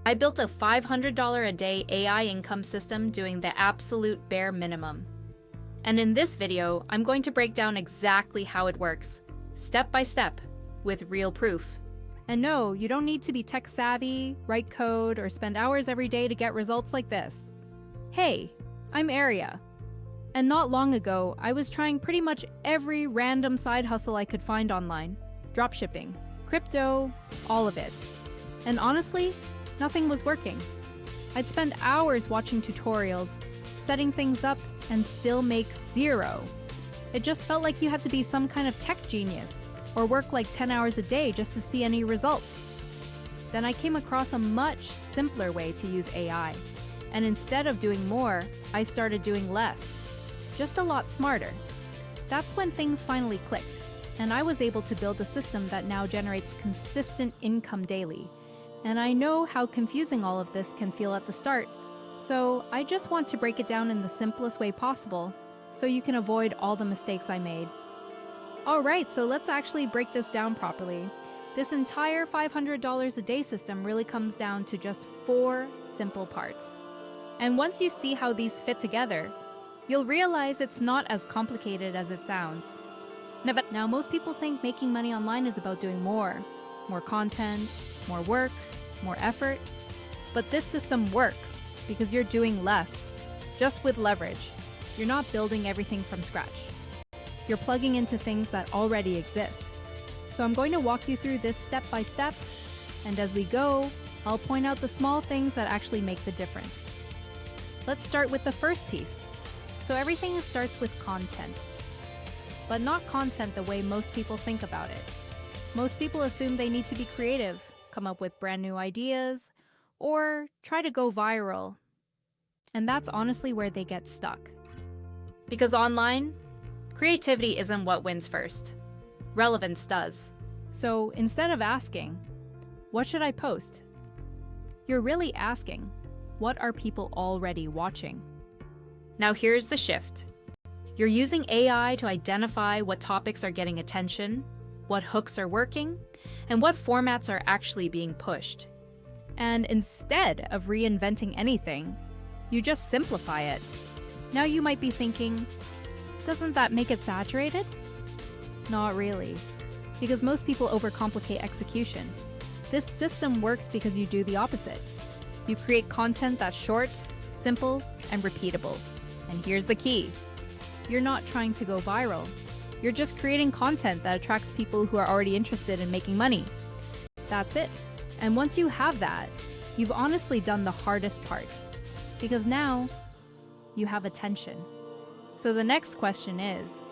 I built a $500 a day AI income system doing the absolute bare minimum. And in this video, I'm going to break down exactly how it works, step by step, with real proof. And no, you don't need to be tech savvy, write code, or spend hours every day to get results like this. Hey, I'm Aria. And not long ago, I was trying pretty much every random side hustle I could find online. Dropshipping, crypto, all of it. And honestly, nothing was working. I'd spend hours watching tutorials, setting things up, and still make zero. It just felt like you had to be some kind of tech genius, or work like 10 hours a day just to see any results. Then I came across a much simpler way to use AI. And instead of doing more, I started doing less. Just a lot smarter. That's when things finally clicked, and I was able to build a system that now generates consistent income daily. And I know how confusing all of this can feel at the start, so I just want to break it down in the simplest way possible, so you can avoid all the mistakes I made. Alright, so let's actually break this down properly. This entire $500 a day system really comes down to just 4 simple parts. And once you see how these fit together, you'll realize it's not as complicated as it sounds. Now, most people think making money online is about doing more content, more work, more effort. But this system works because you're doing less, just with leverage. You're not building everything from scratch. You're plugging into things that already exist. So I'm going to walk you through this step by step, and as we go, I'll point out the small things that actually make the difference. Let's start with the first piece. So everything starts with content. But not content the way most people think about it. Most people assume they need to be creative, come up with brand new ideas, or try to go viral. And that's honestly where they get stuck. Because online, creativity isn't what wins first. Relevance does. So instead of asking, what should I post? You're really asking, what are people already watching? Now here's the shift. You're using AI to identify what topics are getting attention, what hooks are working, and what formats are actually being pushed. And instead of reinventing anything, you just simplify it. Now you might be thinking, doesn't that make it saturated? Not really, because most people overcomplicate execution. This system works because you do the opposite. You create content that's short, simple, and repeatable. And here's the key. You're not trying to go viral. You're just creating content that attracts people who are already interested in making money. That's it. And once you have that, you've honestly done the hardest part. Because now, you have attention. So the next question is,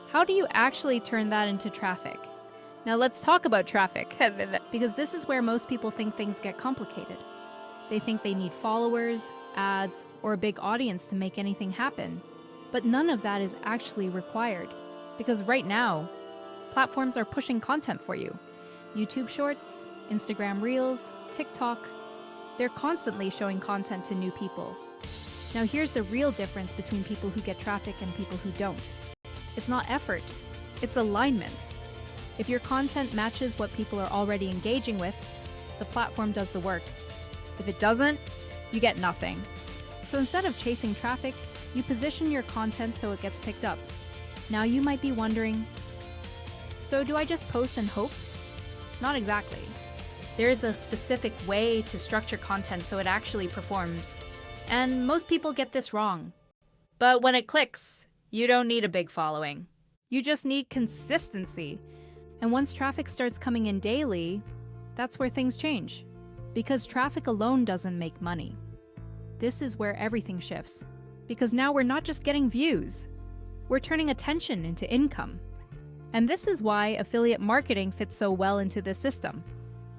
how do you actually turn that into traffic? Now let's talk about traffic, because this is where most people think things get complicated. They think they need followers, ads, or a big audience to make anything happen. But none of that is actually required. Because right now, platforms are pushing content for you. YouTube Shorts, Instagram Reels, TikTok, they're constantly showing content to new people. Now here's the real difference between people who get traffic and people who don't. It's not effort, it's alignment. If your content matches what people are already engaging with, the platform does the work. If it doesn't, you get nothing. So instead of chasing traffic, you position your content so it gets picked up. Now you might be wondering, so do I just post and hope? Not exactly. There's a specific way to structure content so it actually performs. And most people get this wrong. But when it clicks, you don't need a big following. You just need consistency. And once traffic starts coming in daily, that's where things change. Because traffic alone doesn't make money. This is where everything shifts. Because now we're not just getting views. We're turning attention into income. And this is why affiliate marketing fits so well into this system.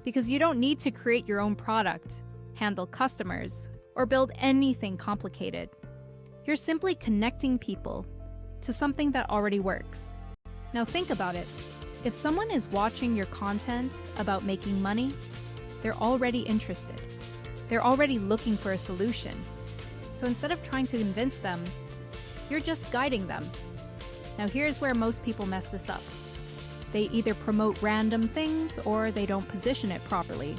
Because you don't need to create your own product, handle customers, or build anything complicated. You're simply connecting people to something that already works. Now think about it. If someone is watching your content about making money, they're already interested. They're already looking for a solution. So instead of trying to convince them, you're just guiding them. Now here's where most people mess this up. They either promote random things or they don't position it properly.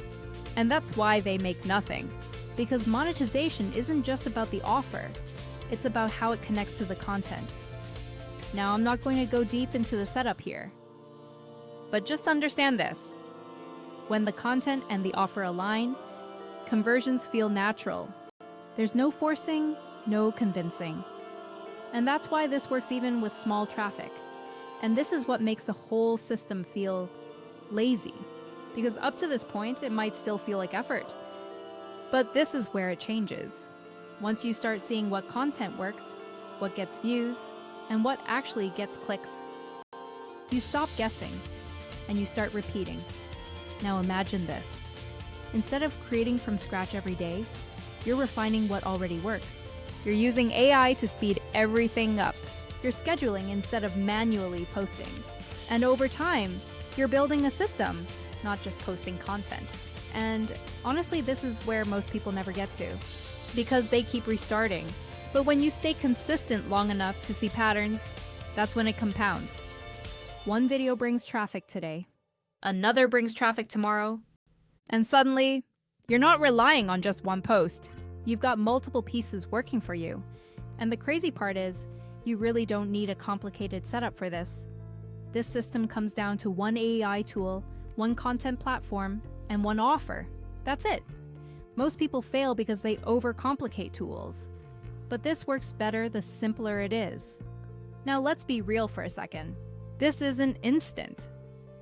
And that's why they make nothing. Because monetization isn't just about the offer, it's about how it connects to the content. Now, I'm not going to go deep into the setup here, but just understand this. When the content and the offer align, conversions feel natural. There's no forcing, no convincing. And that's why this works even with small traffic. And this is what makes the whole system feel lazy. Because up to this point, it might still feel like effort. But this is where it changes. Once you start seeing what content works, what gets views, and what actually gets clicks, you stop guessing and you start repeating. Now imagine this. Instead of creating from scratch every day, you're refining what already works. You're using AI to speed everything up. You're scheduling instead of manually posting. And over time, you're building a system, not just posting content. And honestly, this is where most people never get to, because they keep restarting. But when you stay consistent long enough to see patterns, that's when it compounds. One video brings traffic today, another brings traffic tomorrow, and suddenly, you're not relying on just one post. You've got multiple pieces working for you. And the crazy part is, you really don't need a complicated setup for this. This system comes down to one AI tool, one content platform, and one offer. That's it. Most people fail because they overcomplicate tools. But this works better the simpler it is. Now let's be real for a second. This isn't instant,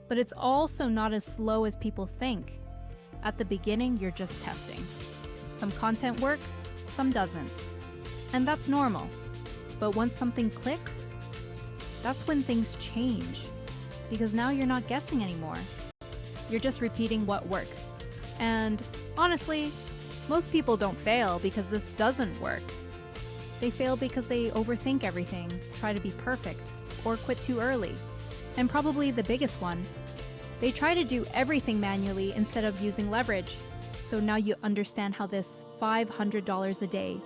but it's also not as slow as people think. At the beginning, you're just testing. Some content works, some doesn't. And that's normal. But once something clicks, that's when things change. Because now you're not guessing anymore. You're just repeating what works. And honestly, most people don't fail because this doesn't work. They fail because they overthink everything, try to be perfect, or quit too early. And probably the biggest one, they try to do everything manually instead of using leverage. So now you understand how this $500 a day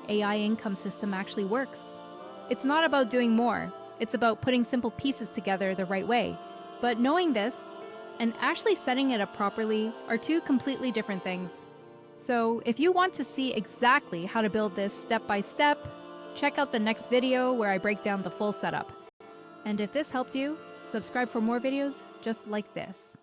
AI income system actually works. It's not about doing more, it's about putting simple pieces together the right way. But knowing this and actually setting it up properly are two completely different things. So if you want to see exactly how to build this step by step, check out the next video where I break down the full setup. And if this helped you, subscribe for more videos just like this.